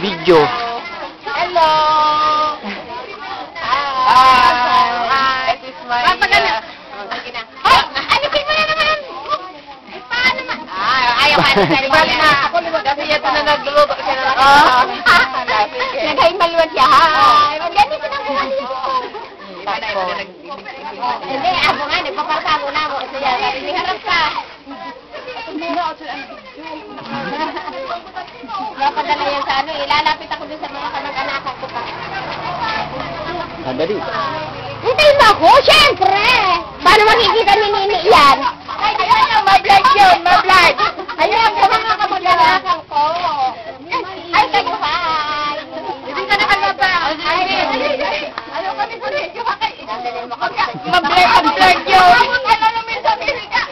Video. Hello! Hi! This is my... Alisin mo na naman! Paano naman? Ayaw ka na. Ako limag. Kasi yan na nagluluto siya na Naghahimaluan siya. Hi! Maganda siya ng buwan yun. Hindi, ako nga, nagpapasago na ako. Kasi yan, hindi harap ka. Napadala yan sa ano, ilalapit ako dun sa mga kamag-anakan ko pa. Dali. Hintayin mo ako, syempre! Paano makikita ni Nini yan? Ay, ma-vlog yun, ma-vlog! Ayun, sa mga kamag-anakan ko. Ay, kayo, hi! Hindi ka naman ba? Ayaw kami ko rin. Ma-vlog yun! Ano namin sa Amerika?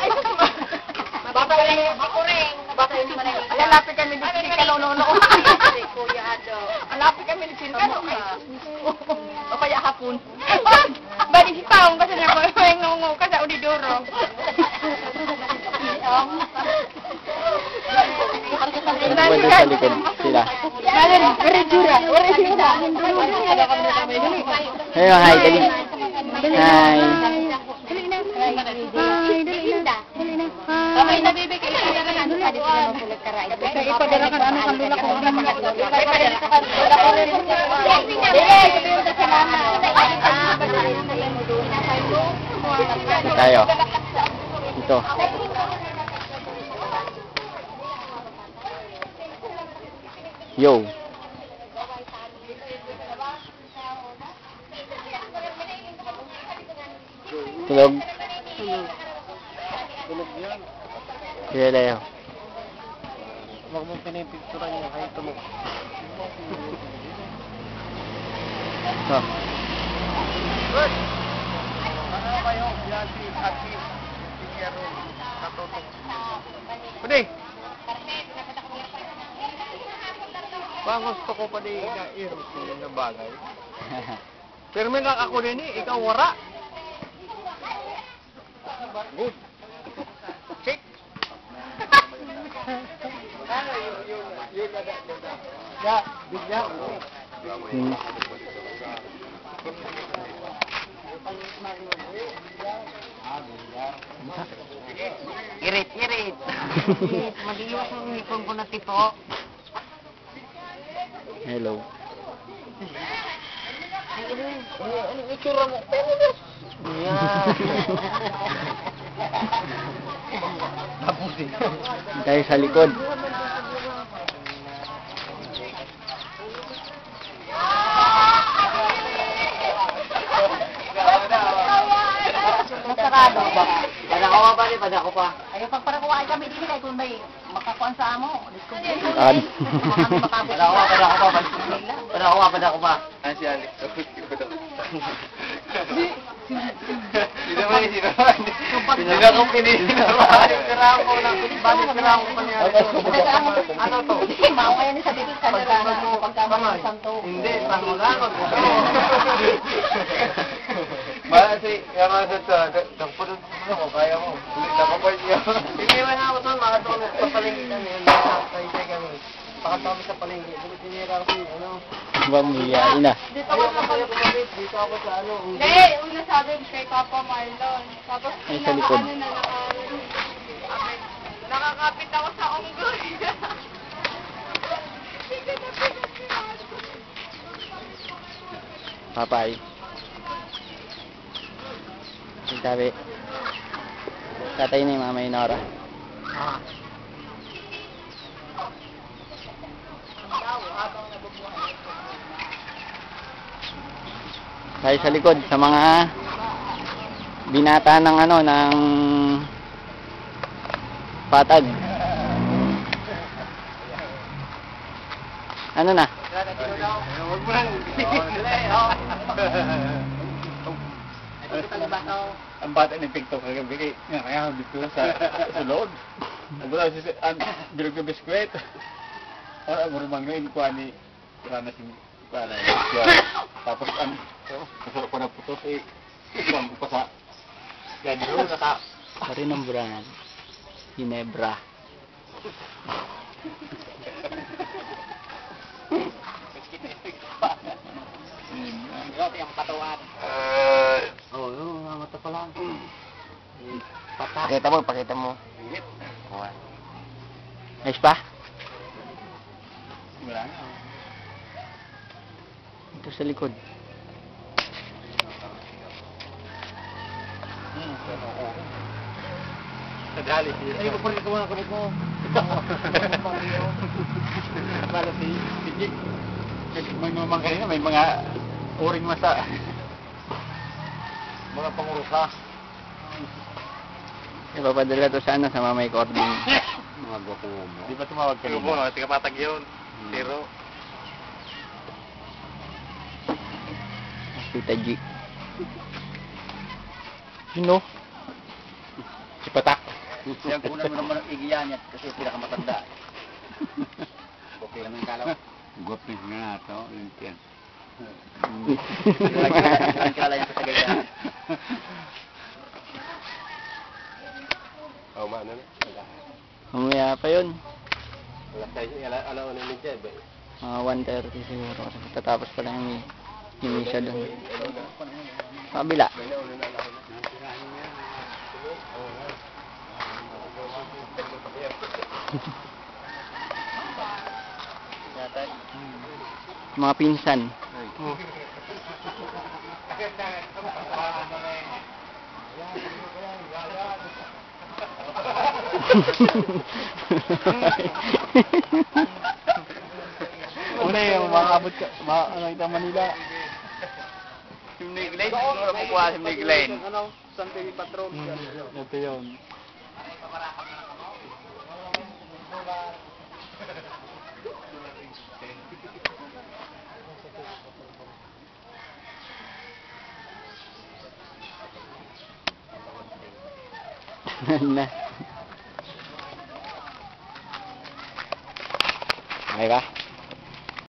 Ako rin. Lalapit kami ni Chika Lonono. Kuya Ado. Lalapit kami ni Chika Lonono. O kaya hapon. Balik si Taong kasi niya ko yung ngungo ka sa Unidoro. Pwede sa likod sila. Berjura. Ayun, hi, dali. Hi. Okay, nabibigay ka na lang sa dito na mapulit ka rin. Ipadala ka na ano sa lula ko. Ipadala ka na lula ko. Tayo. Ito. Yo. Tulog. Tulog yan. Sige, Leo. Huwag mong pinipicturan niya kahit tulog. Oh. Good! Ano kayo? Yan si Ati. Si Piero. Natutok. Pwede! Bang gusto ko pa din ka-eros na bagay. Pero may ako din eh. Ikaw wara. Good. Check. Ya, bigla. Hmm. Irit. Mag-iwas ng ngipon ko na tipo. Hello. Ano itsura mo? Yan. Tapos eh. Tayo sa likod. Masarado ba? Pada ko pa. Ayaw pag parakuhaan kami din kay kung may makakuan sa amo. An. Pada ko pa. Ah, si Alex. Sino ba yun? Sino ako pininawa? Siraan ko lang. Balik siraan ko pa niya. Ano to? Mawaya ni sa bibig ka na pagkamay ng santo. Hindi, tango lang. Kasi, yung mga sa nagpunod mo, kaya mo. Ulit ako pa niya. Hindi man ako ito, makatulog sa palingitan yun. Kaya kami. Pakatawag sa palengke. Dito tinira ko yun, ano. Bamiyain na. Dito Ayaw na kayo kumabit. Dito ako sa ano. Hindi, una sabi kay Papa Marlon. Tapos Ay, sa likod. nakakapit ako sa unggoy. Papay. Sabi. Tatay ni Mama Inora. Tayo sa likod sa mga binata ng ano ng patag. Ano na? Huwag mo lang. Ang bata ni Picto kagabi kaya dito sa loob. Ang bata si bilog na biskwit. Ang rumang ngayon ko ani rana si para. Tapos masarap ko na putos eh. Ibang ko pa sa yan doon naka Pari ng brand. Ginebra. yung patuan. Oo, yung mata pa lang. Patak. Pakita mo. Init. Ayos pa? Wala na. Ito sa likod. Nadali siya. Ay, magpalit ka muna kamot mo. Bala si Jig. May naman kanina, may mga uring masa. Mga pangurusa. Ipapadala to sa mamay cording. Mga guwapo mo. Di ba tumawag kanina? Guwapo mo, tiga patag yun. Zero. Tita G. Sino? Si Patak. Yan, kunan mo naman ang igiyan niya kasi pinakamatanda. Okay lang yung kalaw. Gopis nga ito. Yan. Ang kala niya sa gaya. Oh, maano na? Mamaya pa yun. Alam mo na yung Jeb. Mga 1:30 siguro. Kasi tatapos pa lang yung misa doon. Kabila. Mga pinsan. Una yung makakabot ka, makakita Manila. Si Miguel, siguro kukuha si Miguel. Ano, San Pedro Patron. Ito yun. Na. Okay ba?